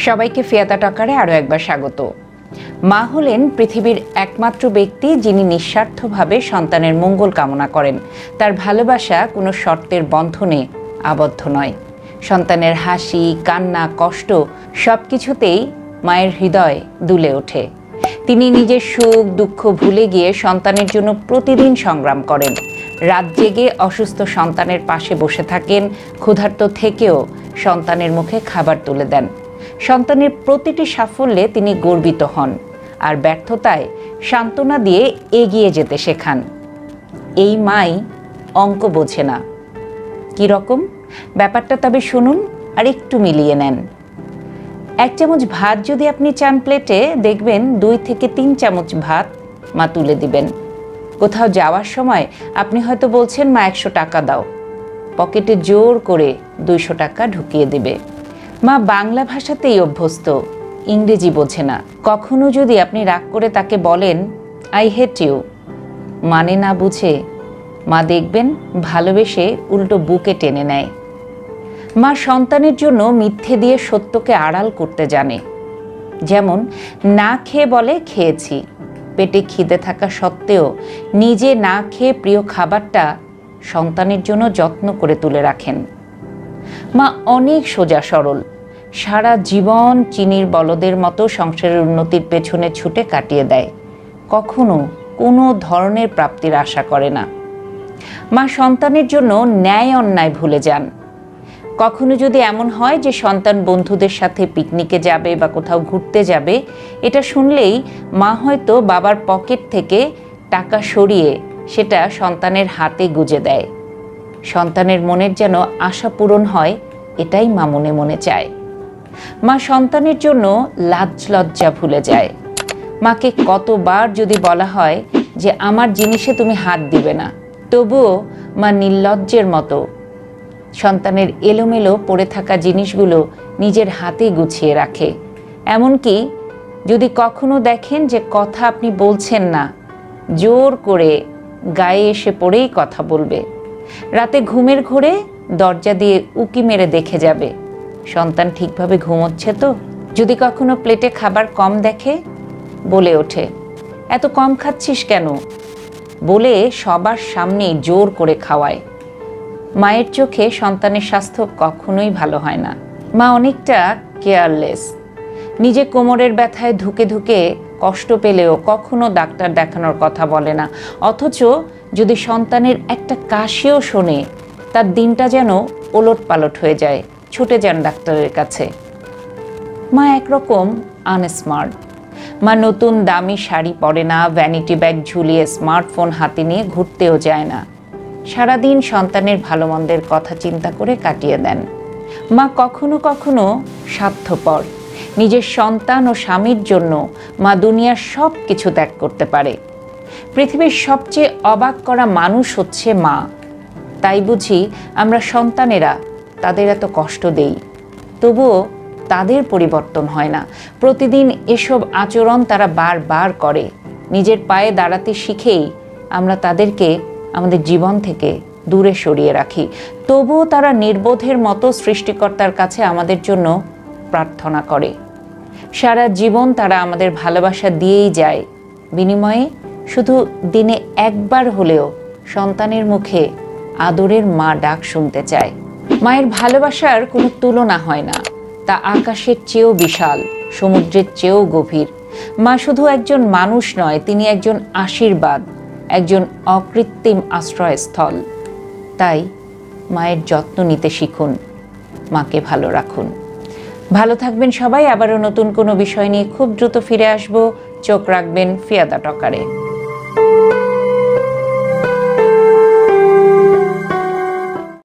সবাইকে ফিয়াতা টকারে আরও একবার স্বাগত। মা হলেন পৃথিবীর একমাত্র ব্যক্তি যিনি নিঃস্বার্থভাবে সন্তানের মঙ্গল কামনা করেন। তার ভালোবাসা কোনো শর্তের বন্ধনে আবদ্ধ নয়। সন্তানের হাসি, কান্না, কষ্ট সব কিছুতেই মায়ের হৃদয় দুলে ওঠে। তিনি নিজের সুখ দুঃখ ভুলে গিয়ে সন্তানের জন্য প্রতিদিন সংগ্রাম করেন। রাত জেগে অসুস্থ সন্তানের পাশে বসে থাকেন, ক্ষুধার্ত থেকেও সন্তানের মুখে খাবার তুলে দেন। সন্তানের প্রতিটি সাফল্যে তিনি গর্বিত হন, আর ব্যর্থতায় সান্ত্বনা দিয়ে এগিয়ে যেতে শেখান। এই মাই অঙ্ক বোঝে না। কী রকম ব্যাপারটা তবে শুনুন আর একটু মিলিয়ে নেন। 1 চামচ ভাত যদি আপনি চান প্লেটে, দেখবেন 2 থেকে 3 চামচ ভাত মা তুলে দিবেন। কোথাও যাওয়ার সময় আপনি হয়তো বলছেন, মা 100 টাকা দাও, পকেটে জোর করে 200 টাকা ঢুকিয়ে দিবে। মা বাংলা ভাষাতেই অভ্যস্ত, ইংরেজি বোঝে না। কখনো যদি আপনি রাগ করে তাকে বলেন, আই হেট ইউ, মানে না বুঝে মা দেখবেন ভালোবেসে উল্টো বুকে টেনে নেয়। মা সন্তানের জন্য মিথ্যে দিয়ে সত্যকে আড়াল করতে জানে। যেমন না খেয়ে বলে খেয়েছি, পেটে খিদে থাকা সত্ত্বেও নিজে না খেয়ে প্রিয় খাবারটা সন্তানের জন্য যত্ন করে তুলে রাখেন। মা অনেক সোজা সরল, সারা জীবন চিনির বলদের মতো সংসারের উন্নতির পেছনে ছুটে কাটিয়ে দেয়। কখনো কোনো ধরনের প্রাপ্তির আশা করে না। মা সন্তানের জন্য ন্যায় অন্যায় ভুলে যান। কখনো যদি এমন হয় যে সন্তান বন্ধুদের সাথে পিকনিকে যাবে বা কোথাও ঘুরতে যাবে, এটা শুনলেই মা হয়তো বাবার পকেট থেকে টাকা সরিয়ে সেটা সন্তানের হাতে গুজে দেয়। সন্তানের মনের যেন আশা পূরণ হয়, এটাই মা মনে মনে চায়। মা সন্তানের জন্য লাজ লজ্জা ভুলে যায়। মাকে কতবার যদি বলা হয় যে আমার জিনিসে তুমি হাত দিবে না, তবুও মা নির্লজ্জের মতো সন্তানের এলোমেলো পড়ে থাকা জিনিসগুলো নিজের হাতে গুছিয়ে রাখে। এমনকি যদি কখনো দেখেন যে কথা আপনি বলছেন না, জোর করে গায়ে এসে পড়েই কথা বলবে। রাতে ঘুমের ঘোরে দরজা দিয়ে উকি মেরে দেখে যাবে সন্তান ঠিকভাবে ঘুমোচ্ছে তো। যদি কখনো প্লেটে খাবার কম দেখে, বলে ওঠে, এত কম খাচ্ছিস কেন, বলে সবার সামনেই জোর করে খাওয়ায়। মায়ের চোখে সন্তানের স্বাস্থ্য কখনোই ভালো হয় না। মা অনেকটা কেয়ারলেস। নিজে কোমরের ব্যথায় ধুকে ধুকে কষ্ট পেলেও কখনো ডাক্তার দেখানোর কথা বলে না। অথচ যদি সন্তানের একটা কাশিও শোনে, তার দিনটা যেন ওলট পালট হয়ে যায়, ছুটে যান ডাক্তারের কাছে। মা একরকম আনস্মার্ট। মা নতুন দামি শাড়ি পরে না, ভ্যানিটি ব্যাগ ঝুলিয়ে স্মার্টফোন হাতে নিয়ে ঘুরতেও যায় না। সারাদিন সন্তানের ভালো মন্দের কথা চিন্তা করে কাটিয়ে দেন। মা কখনো কখনো স্বার্থপর। নিজের সন্তান ও স্বামীর জন্য মা দুনিয়ার সব কিছু ত্যাগ করতে পারে। পৃথিবীর সবচেয়ে অবাক করা মানুষ হচ্ছে মা। তাই বুঝি আমরা সন্তানেরা তাদের এত কষ্ট দেই, তবুও তাদের পরিবর্তন হয় না। প্রতিদিন এসব আচরণ তারা বারবার করে। নিজের পায়ে দাঁড়াতে শিখেই আমরা তাদেরকে আমাদের জীবন থেকে দূরে সরিয়ে রাখি। তবুও তারা নির্বোধের মতো সৃষ্টিকর্তার কাছে আমাদের জন্য প্রার্থনা করে। সারা জীবন তারা আমাদের ভালোবাসা দিয়েই যায়। বিনিময়ে শুধু দিনে একবার হলেও সন্তানের মুখে আদরের মা ডাক শুনতে চায়। মায়ের ভালোবাসার কোনো তুলনা হয় না। তা আকাশের চেয়েও বিশাল, সমুদ্রের চেয়েও গভীর। মা শুধু একজন মানুষ নয়, তিনি একজন আশীর্বাদ, একজন অকৃত্রিম আশ্রয়স্থল। তাই মায়ের যত্ন নিতে শিখুন, মাকে ভালো রাখুন। ভালো থাকবেন সবাই। আবারও নতুন কোনো বিষয় নিয়ে খুব দ্রুত ফিরে আসব। চোখ রাখবেন ফিয়াতা টকারে।